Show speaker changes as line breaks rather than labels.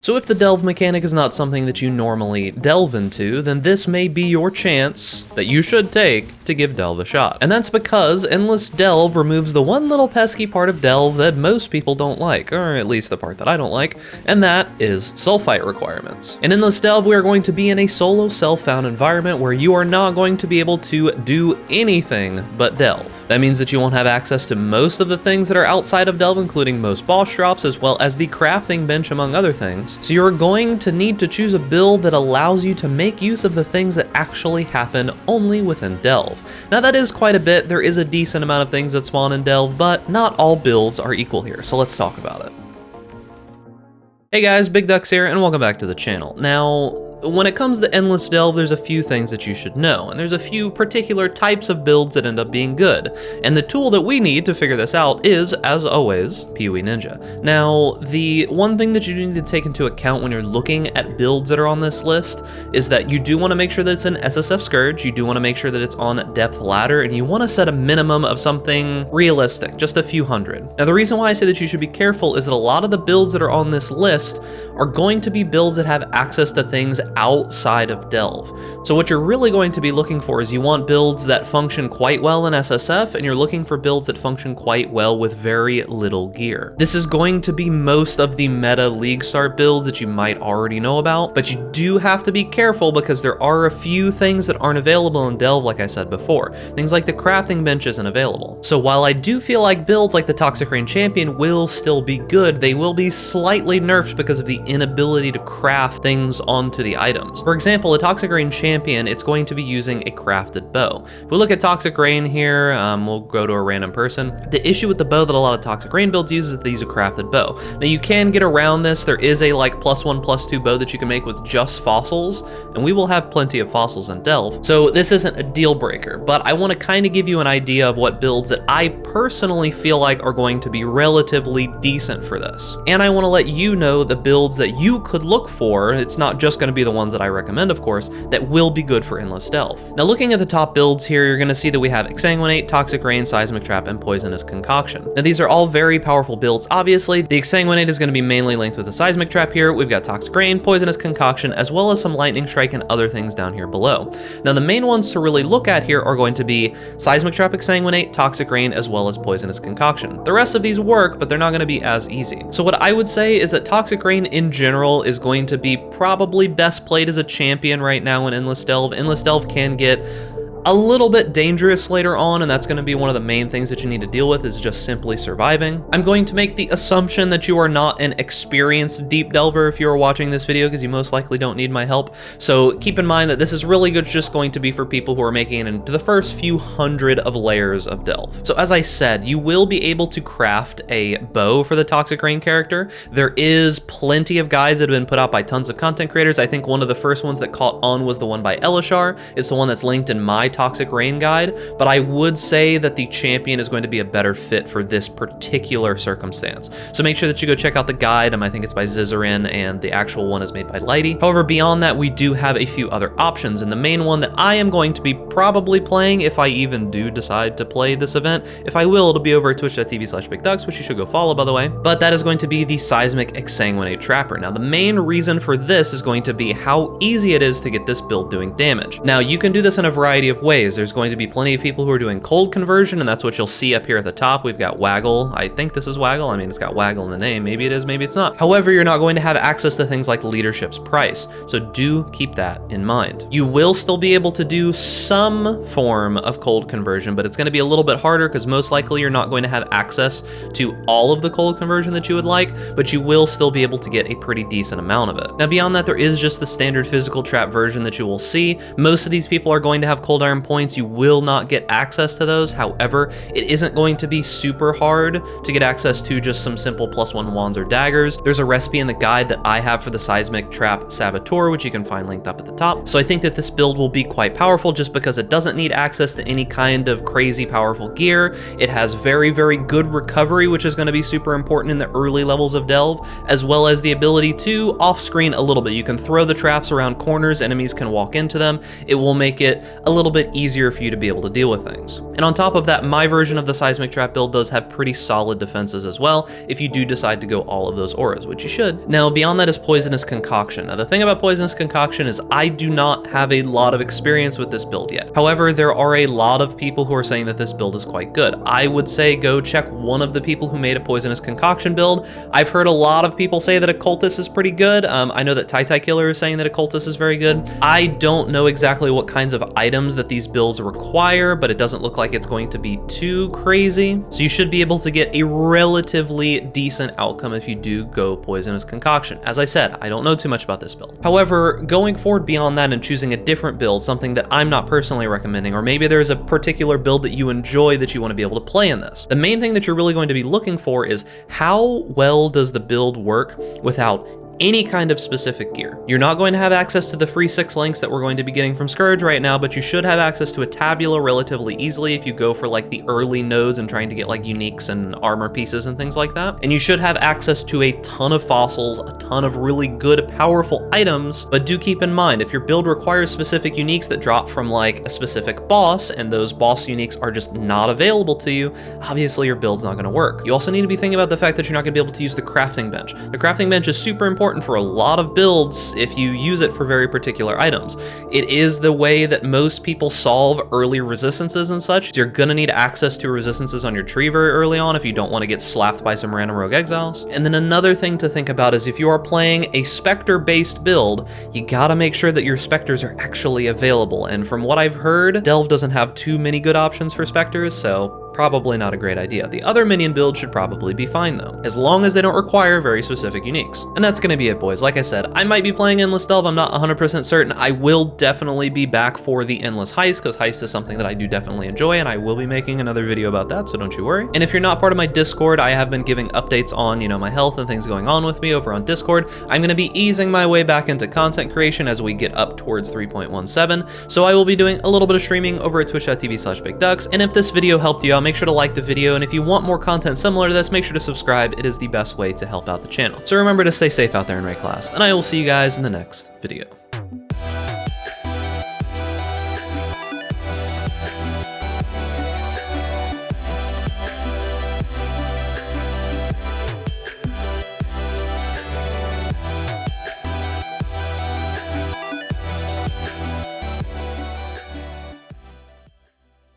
So if the delve mechanic is not something that you normally delve into, then this may be your chance that you should take to give delve a shot. And that's because endless delve removes the one little pesky part of delve that most people don't like, or at least the part that I don't like, and that is sulfite requirements. In endless delve, we are going to be in a solo self-found environment where you are not going to be able to do anything but delve. That means that you won't have access to most of the things that are outside of delve, including most boss drops, as well as the crafting bench, among other things. So you're going to need to choose a build that allows you to make use of the things that actually happen only within delve. Now that is quite a bit. There is a decent amount of things that spawn in delve, but not all builds are equal here, so let's talk about it. Hey guys, Big Ducks here, and welcome back to the channel. Now, when it comes to endless delve, there's a few things that you should know, and there's a few particular types of builds that end up being good. And the tool that we need to figure this out is, as always, PoE Ninja. Now, the one thing that you need to take into account when you're looking at builds that are on this list is that you do want to make sure that it's an SSF Scourge, you do want to make sure that it's on Depth Ladder, and you want to set a minimum of something realistic, just a few hundred. Now, the reason why I say that you should be careful is that a lot of the builds that are on this list are going to be builds that have access to things outside of delve. So what you're really going to be looking for is you want builds that function quite well in SSF, and you're looking for builds that function quite well with very little gear. This is going to be most of the meta League Start builds that you might already know about, but you do have to be careful because there are a few things that aren't available in delve, like I said before. Things like the crafting bench isn't available. So while I do feel like builds like the Toxic Rain Champion will still be good, they will be slightly nerfed because of the inability to craft things onto the items. For example, the Toxic Rain Champion, it's going to be using a crafted bow. If we look at Toxic Rain here, we'll go to a random person. The issue with the bow that a lot of Toxic Rain builds use is that they use a crafted bow. Now you can get around this. There is a like +1/+2 bow that you can make with just fossils, and we will have plenty of fossils in delve. So this isn't a deal breaker, but I want to kind of give you an idea of what builds that I personally feel like are going to be relatively decent for this. And I want to let you know the builds that you could look for. It's not just going to be the ones that I recommend, of course, that will be good for endless delve. Now looking at the top builds here, you're going to see that we have Exsanguinate, Toxic Rain, Seismic Trap, and Poisonous Concoction. Now these are all very powerful builds. Obviously, the Exsanguinate is going to be mainly linked with the Seismic Trap here. We've got Toxic Rain, Poisonous Concoction, as well as some Lightning Strike and other things down here below. Now the main ones to really look at here are going to be Seismic Trap, Exsanguinate, Toxic Rain, as well as Poisonous Concoction. The rest of these work, but they're not going to be as easy. So what I would say is that Toxic Rain in general is going to be probably best played as a champion right now in endless delve. Endless delve can get a little bit dangerous later on, and that's going to be one of the main things that you need to deal with, is just simply surviving. I'm going to make the assumption that you are not an experienced deep delver if you are watching this video, because you most likely don't need my help. So keep in mind that this is really just going to be for people who are making it into the first few hundred of layers of delve. So as I said, you will be able to craft a bow for the Toxic Rain character. There is plenty of guides that have been put out by tons of content creators. I think one of the first ones that caught on was the one by Elishar. It's the one that's linked in my Toxic Rain guide, but I would say that the champion is going to be a better fit for this particular circumstance. So make sure that you go check out the guide. I think it's by Zizarin, and the actual one is made by Lighty. However, beyond that, we do have a few other options, and the main one that I am going to be probably playing, if I even do decide to play this event, if I will, it'll be over at twitch.tv/BigDucks, which you should go follow, by the way, but that is going to be the Seismic Exsanguinate Trapper. Now, the main reason for this is going to be how easy it is to get this build doing damage. Now, you can do this in a variety of ways. There's going to be plenty of people who are doing cold conversion, and that's what you'll see up here at the top. We've got Waggle. I think this is Waggle. I mean, it's got Waggle in the name. Maybe it is, maybe it's not. However, you're not going to have access to things like Leadership's Price, so do keep that in mind. You will still be able to do some form of cold conversion, but it's going to be a little bit harder because most likely you're not going to have access to all of the cold conversion that you would like, but you will still be able to get a pretty decent amount of it. Now, beyond that, there is just the standard physical trap version that you will see. Most of these people are going to have cold iron points. You will not get access to those. However, it isn't going to be super hard to get access to just some simple +1 wands or daggers. There's a recipe in the guide that I have for the Seismic Trap Saboteur, which you can find linked up at the top. So I think that this build will be quite powerful just because it doesn't need access to any kind of crazy powerful gear. It has very, very good recovery, which is going to be super important in the early levels of delve, as well as the ability to off-screen a little bit. You can throw the traps around corners, enemies can walk into them. It will make it a little bit bit easier for you to be able to deal with things. And on top of that, my version of the Seismic Trap build does have pretty solid defenses as well if you do decide to go all of those auras, which you should. Now, beyond that is Poisonous Concoction. Now, the thing about Poisonous Concoction is I do not have a lot of experience with this build yet. However, there are a lot of people who are saying that this build is quite good. I would say go check one of the people who made a Poisonous Concoction build. I've heard a lot of people say that Occultist is pretty good. I know that Tai Killer is saying that Occultist is very good. I don't know exactly what kinds of items that these builds require, but it doesn't look like it's going to be too crazy. So you should be able to get a relatively decent outcome if you do go Poisonous Concoction. As I said, I don't know too much about this build. However, going forward beyond that and choosing a different build, something that I'm not personally recommending, or maybe there's a particular build that you enjoy that you want to be able to play in this. The main thing that you're really going to be looking for is how well does the build work without any kind of specific gear. You're not going to have access to the free 6 links that we're going to be getting from Scourge right now, but you should have access to a tabula relatively easily if you go for like the early nodes and trying to get like uniques and armor pieces and things like that. And you should have access to a ton of fossils, a ton of really good, powerful items, but do keep in mind, if your build requires specific uniques that drop from like a specific boss, and those boss uniques are just not available to you, obviously your build's not gonna work. You also need to be thinking about the fact that you're not gonna be able to use the crafting bench. The crafting bench is super important for a lot of builds if you use it for very particular items. It is the way that most people solve early resistances and such. You're gonna need access to resistances on your tree very early on if you don't want to get slapped by some random rogue exiles. And then another thing to think about is if you are playing a Spectre-based build, you gotta make sure that your Spectres are actually available. And from what I've heard, Delve doesn't have too many good options for Spectres, so probably not a great idea. The other minion builds should probably be fine though, as long as they don't require very specific uniques. And that's gonna be it, boys. Like I said, I might be playing Endless Delve, I'm not 100% certain. I will definitely be back for the Endless Heist, because Heist is something that I do definitely enjoy, and I will be making another video about that, so don't you worry. And if you're not part of my Discord, I have been giving updates on, my health and things going on with me over on Discord. I'm gonna be easing my way back into content creation as we get up towards 3.17, so I will be doing a little bit of streaming over at twitch.tv/bigducks, and if this video helped you out, make sure to like the video, and if you want more content similar to this, make sure to subscribe. It is the best way to help out the channel. So remember to stay safe out there in Ray class, and I will see you guys in the next video.